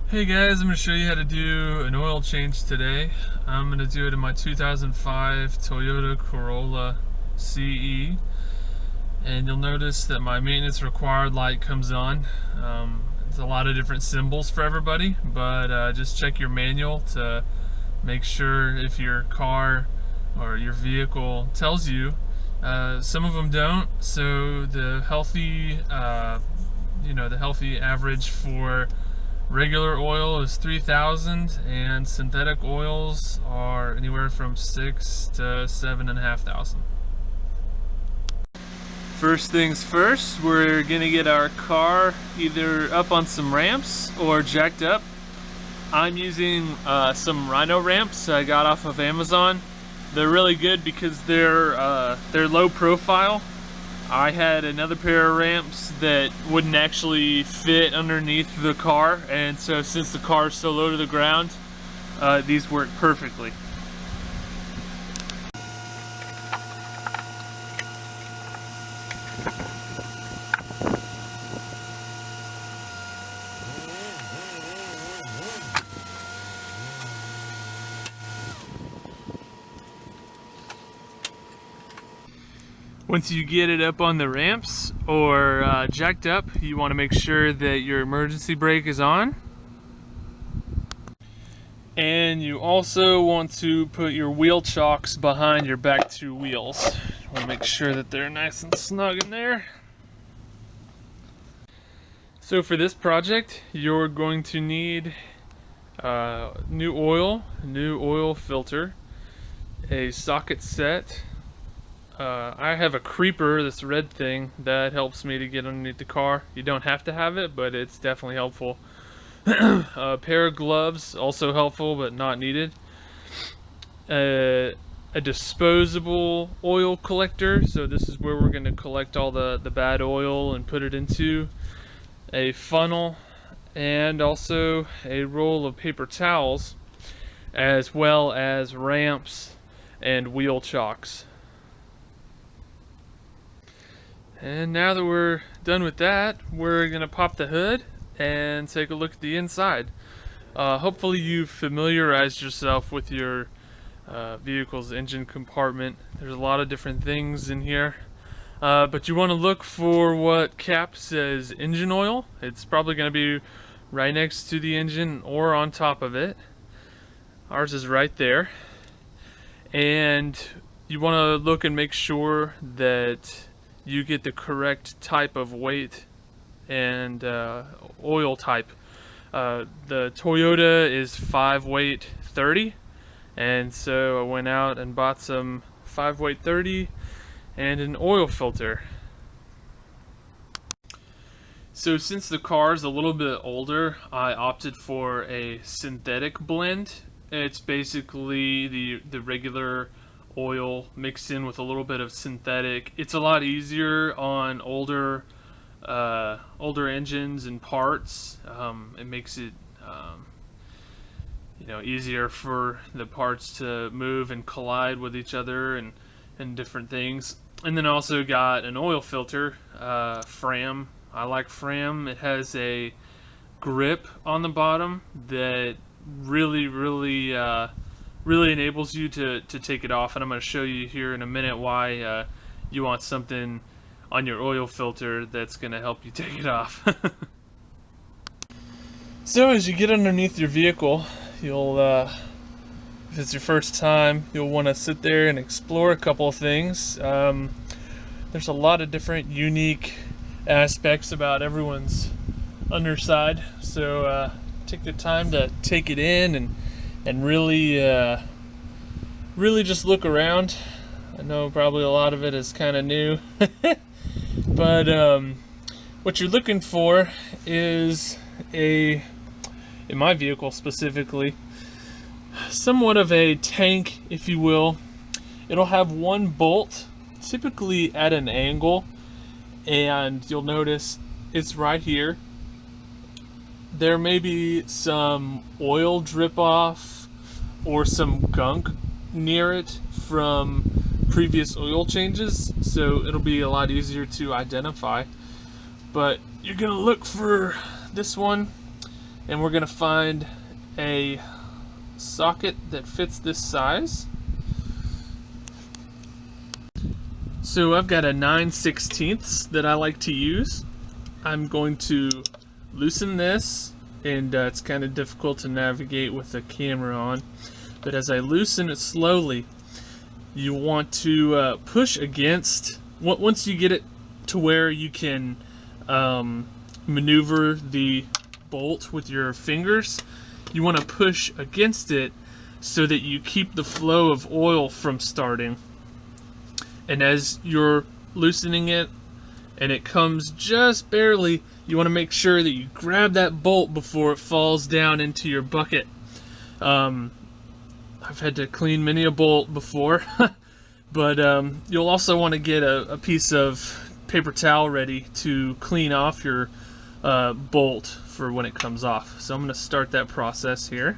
Hey guys, I'm going to show you how to do an oil change today. I'm going to do it in my 2005 Toyota Corolla CE, and you'll notice that my maintenance required light comes on. It's a lot of different symbols for everybody, but just check your manual to make sure if your car or your vehicle tells you. Some of them don't, so the healthy average for regular oil is 3,000, and synthetic oils are anywhere from 6 to 7,500. First things first, we're gonna get our car either up on some ramps or jacked up. I'm using some Rhino ramps I got off of Amazon. They're really good because they're low profile. I had another pair of ramps that wouldn't actually fit underneath the car, and so since the car is so low to the ground, these work perfectly. Once you get it up on the ramps or jacked up, you want to make sure that your emergency brake is on. And you also want to put your wheel chocks behind your back two wheels. You want to make sure that they're nice and snug in there. So for this project, you're going to need new oil filter, a socket set. I have a creeper, this red thing, that helps me to get underneath the car. You don't have to have it, but it's definitely helpful. A pair of gloves, also helpful, but not needed. A disposable oil collector, so this is where we're going to collect all the bad oil and put it into. A funnel, and also a roll of paper towels, as well as ramps and wheel chocks. And now that we're done with that, we're going to pop the hood and take a look at the inside. Hopefully you've familiarized yourself with your vehicle's engine compartment. There's a lot of different things in here. But you want to look for what cap says engine oil. It's probably going to be right next to the engine or on top of it. Ours is right there. And you want to look and make sure that you get the correct type of weight and oil type. The Toyota is 5 weight 30, and so I went out and bought some 5 weight 30 and an oil filter. So since the car is a little bit older, I opted for a synthetic blend. It's basically the regular oil mixed in with a little bit of synthetic. It's a lot easier on older engines and parts. It makes it easier for the parts to move and collide with each other and different things. And then also got an oil filter, Fram. I like Fram. It has a grip on the bottom that really enables you to take it off, and I'm going to show you here in a minute why you want something on your oil filter that's going to help you take it off. So as you get underneath your vehicle, you'll if it's your first time, you'll want to sit there and explore a couple of things. There's a lot of different unique aspects about everyone's underside, so take the time to take it in and really just look around. I know probably a lot of it is kind of new, but what you're looking for is in my vehicle specifically, somewhat of a tank, if you will. It'll have one bolt, typically at an angle, and you'll notice it's right here. There may be some oil drip off or some gunk near it from previous oil changes, so it'll be a lot easier to identify. But you're gonna look for this one and we're going to find a socket that fits this size. So I've got a 9/16 that I like to use. I'm going to loosen this, and it's kind of difficult to navigate with the camera on, but as I loosen it slowly, you want to push against, once you get it to where you can maneuver the bolt with your fingers, you want to push against it so that you keep the flow of oil from starting. And as you're loosening it and it comes just barely, you want to make sure that you grab that bolt before it falls down into your bucket. I've had to clean many a bolt before, but you'll also want to get a piece of paper towel ready to clean off your bolt for when it comes off. So I'm going to start that process here.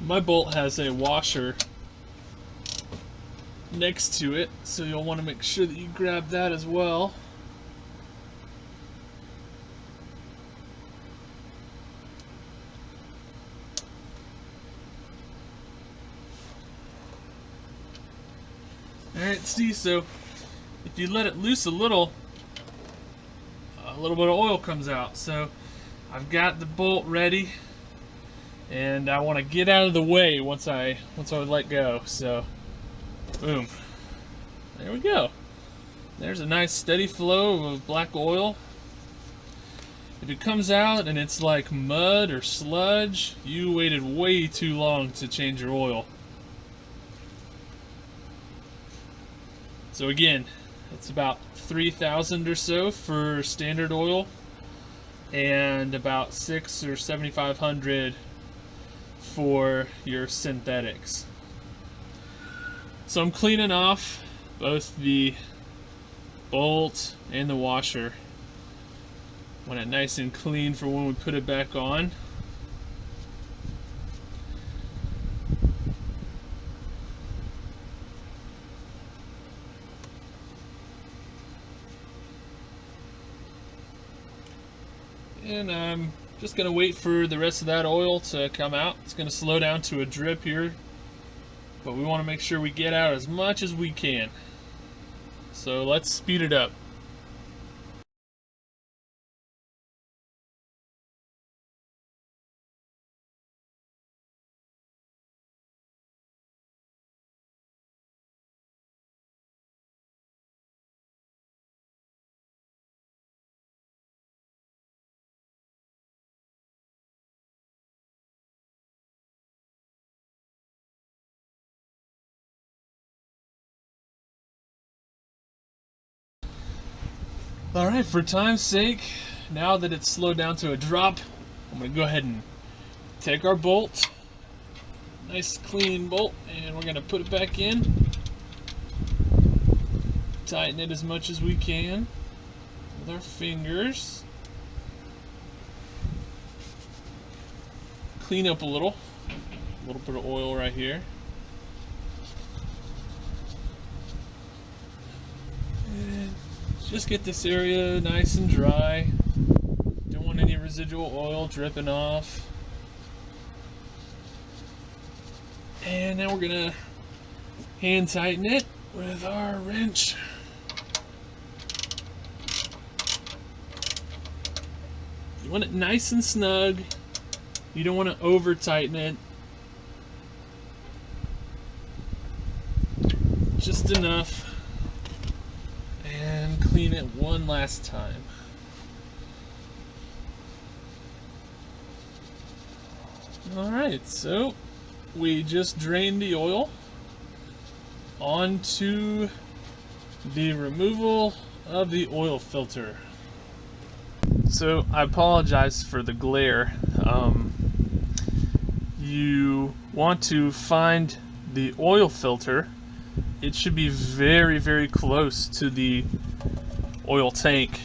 My bolt has a washer next to it, so you'll want to make sure that you grab that as well. Alright, see, so if you let it loose a little bit of oil comes out. So I've got the bolt ready, and I want to get out of the way once I let go. So, boom. There we go. There's a nice steady flow of black oil. If it comes out and it's like mud or sludge, you waited way too long to change your oil. So again, it's about 3,000 or so for standard oil, and about 600 or 7,500 for your synthetics. So I'm cleaning off both the bolt and the washer. Want it nice and clean for when we put it back on. And I'm just going to wait for the rest of that oil to come out. It's going to slow down to a drip here, but we want to make sure we get out as much as we can. So let's speed it up. Alright, for time's sake, now that it's slowed down to a drop, I'm going to go ahead and take our bolt, nice clean bolt, and we're going to put it back in. Tighten it as much as we can with our fingers. Clean up a little bit of oil right here. And just get this area nice and dry. Don't want any residual oil dripping off. And now we're gonna hand tighten it with our wrench. You want it nice and snug. You don't want to over tighten it. Just enough. And clean it one last time. Alright, so we just drained the oil. on to the removal of the oil filter. So I apologize for the glare. You want to find the oil filter. It should be very, very close to the oil tank,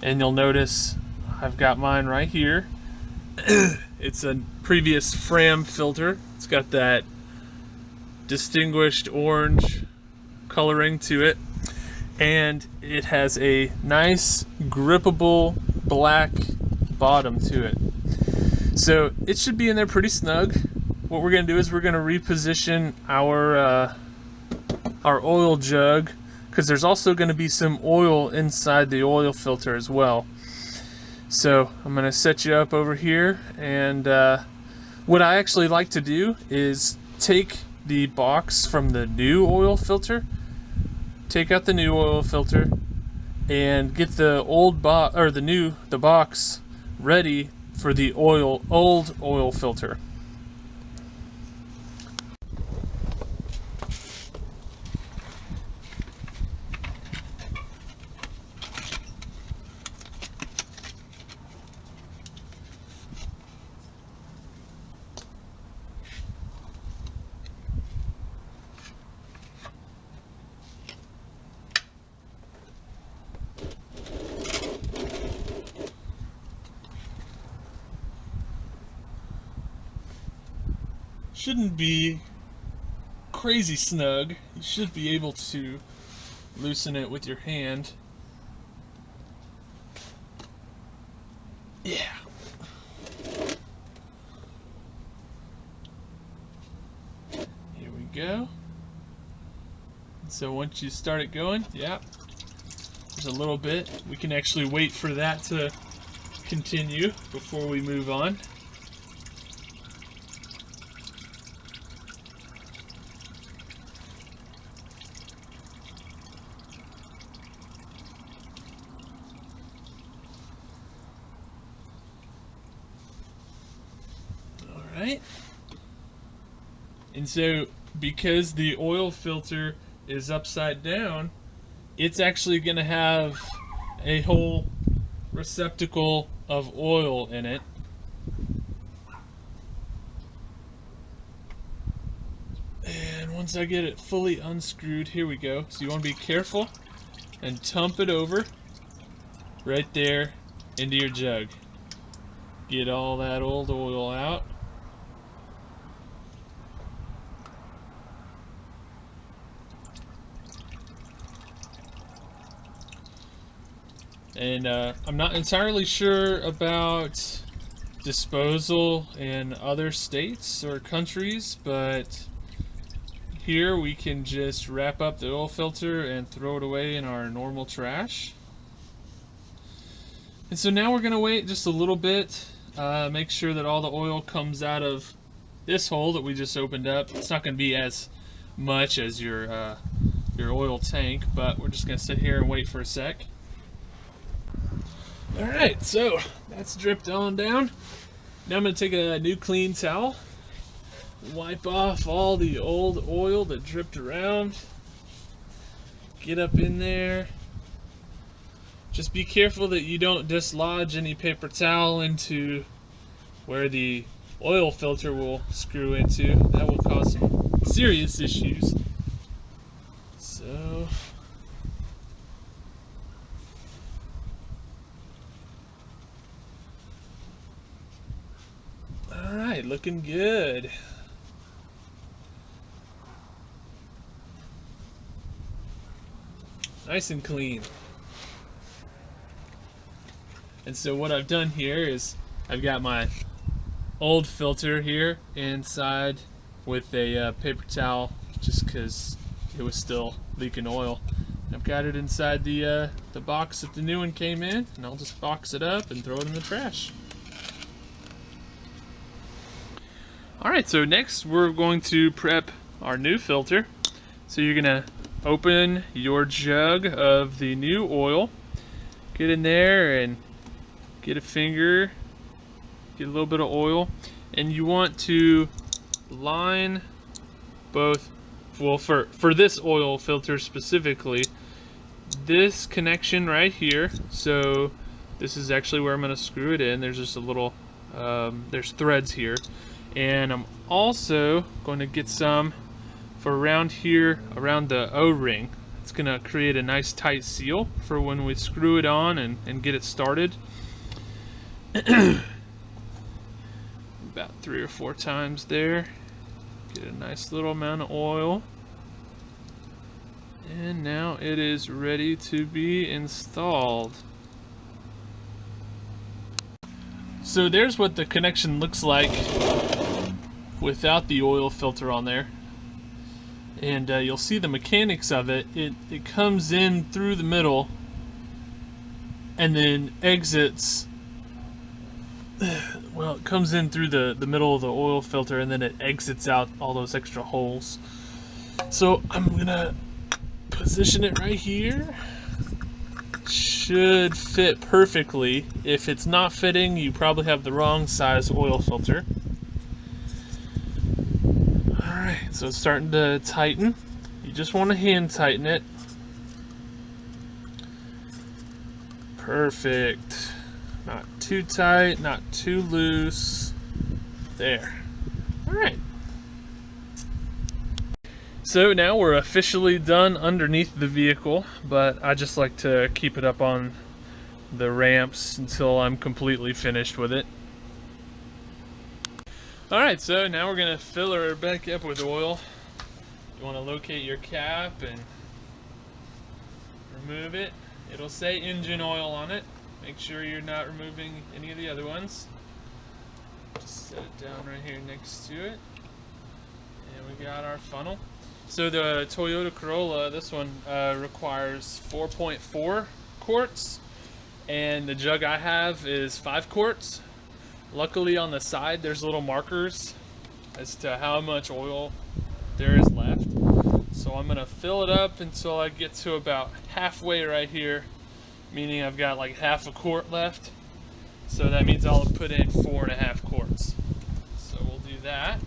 and you'll notice I've got mine right here. It's a previous Fram filter. It's got that distinguished orange coloring to it, and it has a nice grippable black bottom to it. So it should be in there pretty snug. What we're going to do is we're going to reposition our oil jug, because there's also going to be some oil inside the oil filter as well. So I'm going to set you up over here, and what I actually like to do is take the box from the new oil filter, take out the new oil filter, and get the old the box ready for the old oil filter. Shouldn't be crazy snug. You should be able to loosen it with your hand. Yeah. Here we go. So once you start it going, yeah, there's a little bit. We can actually wait for that to continue before we move on. Right? And so because the oil filter is upside down, it's actually going to have a whole receptacle of oil in it. And once I get it fully unscrewed, here we go. So you want to be careful and dump it over right there into your jug. Get all that old oil out. And I'm not entirely sure about disposal in other states or countries, but here we can just wrap up the oil filter and throw it away in our normal trash. And so now we're going to wait just a little bit, make sure that all the oil comes out of this hole that we just opened up. It's not going to be as much as your oil tank, but we're just going to sit here and wait for a sec. Alright, so that's dripped on down. Now I'm going to take a new clean towel, wipe off all the old oil that dripped around, get up in there. Just be careful that you don't dislodge any paper towel into where the oil filter will screw into. That will cause some serious issues. So alright, looking good. Nice and clean. And so what I've done here is I've got my old filter here inside with a paper towel, just because it was still leaking oil. And I've got it inside the box that the new one came in, and I'll just box it up and throw it in the trash. Alright, so next we're going to prep our new filter. So you're going to open your jug of the new oil, get in there and get a finger, get a little bit of oil, and you want to line both well, for this oil filter specifically, this connection right here, so this is actually where I'm going to screw it in. There's just a little, there's threads here. And I'm also going to get some for around here, around the O-ring. It's going to create a nice tight seal for when we screw it on and get it started. About 3 or 4 times there. Get a nice little amount of oil. And now it is ready to be installed. So there's what the connection looks like without the oil filter on there. And you'll see the mechanics of it. It comes in through the middle and then exits. Well, it comes in through the middle of the oil filter and then it exits out all those extra holes. So I'm gonna position it right here. Should fit perfectly. If it's not fitting, you probably have the wrong size oil filter. Alright, so it's starting to tighten. You just want to hand tighten it. Perfect. Not too tight, not too loose. There. Alright. So now we're officially done underneath the vehicle, but I just like to keep it up on the ramps until I'm completely finished with it. Alright, so now we're going to fill her back up with oil. You want to locate your cap and remove it. It'll say engine oil on it. Make sure you're not removing any of the other ones. Just set it down right here next to it. And we got our funnel. So the Toyota Corolla, this one requires 4.4 quarts, and the jug I have is 5 quarts. Luckily on the side there's little markers as to how much oil there is left. So I'm going to fill it up until I get to about halfway right here, meaning I've got like half a quart left. So that means I'll put in 4.5 quarts. So we'll do that.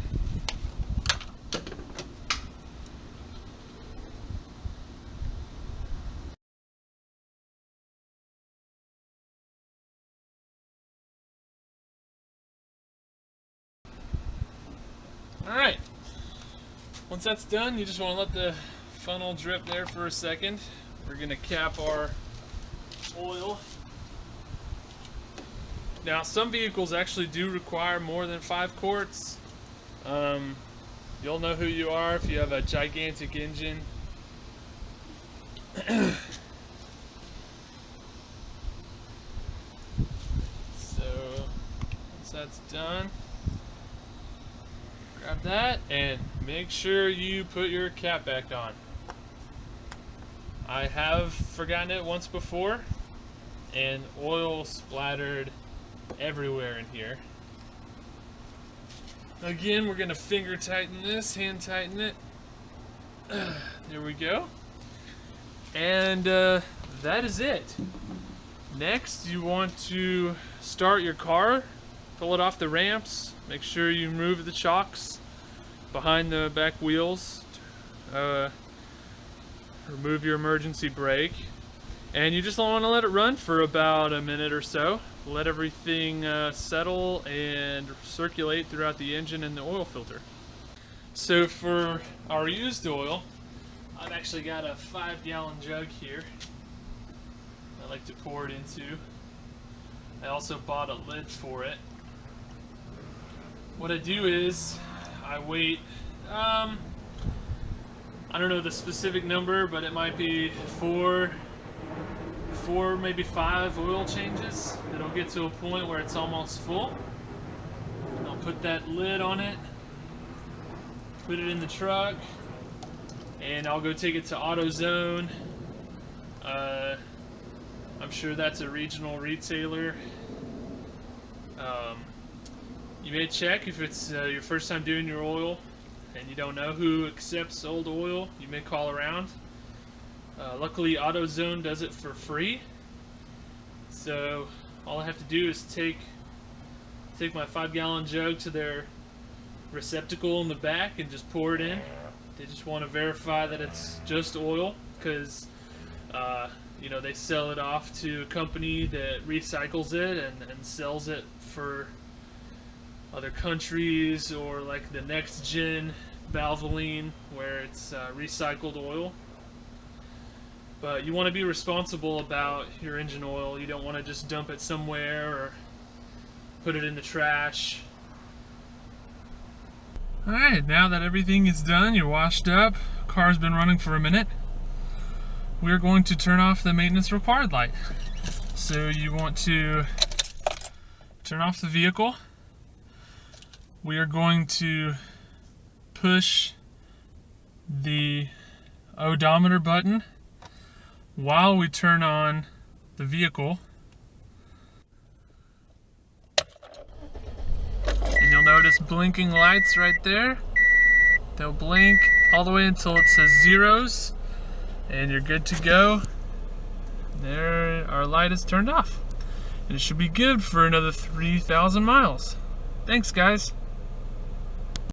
Alright, once that's done, you just want to let the funnel drip there for a second. We're going to cap our oil. Now, some vehicles actually do require more than 5 quarts. You'll know who you are if you have a gigantic engine. So, once that's done, grab that and make sure you put your cap back on. I have forgotten it once before and oil splattered everywhere in here. Again, we're going to finger tighten this, hand tighten it. There we go. And that is it. Next, you want to start your car, pull it off the ramps, make sure you remove the chocks behind the back wheels, remove your emergency brake, and you just want to let it run for about a minute or so. Let everything settle and circulate throughout the engine and the oil filter. So for our used oil, I've actually got a 5-gallon jug here I like to pour it into. I also bought a lid for it. What I do is I wait, I don't know the specific number, but it might be four, maybe 5 oil changes. It'll get to a point where it's almost full. I'll put that lid on it, put it in the truck, and I'll go take it to AutoZone. I'm sure that's a regional retailer. You may check if it's your first time doing your oil and you don't know who accepts old oil. You may call around. Luckily AutoZone does it for free, so all I have to do is take my 5-gallon jug to their receptacle in the back and just pour it in. They just want to verify that it's just oil, because you know, they sell it off to a company that recycles it and sells it for other countries, or like the next gen Valvoline where it's recycled oil. But you want to be responsible about your engine oil. You don't want to just dump it somewhere or put it in the trash. Alright, now that everything is done, you're washed up, car's been running for a minute, we're going to turn off the maintenance required light. So you want to turn off the vehicle. We are going to push the odometer button while we turn on the vehicle. And you'll notice blinking lights right there. They'll blink all the way until it says zeros, and you're good to go. There, our light is turned off. And it should be good for another 3,000 miles. Thanks, guys.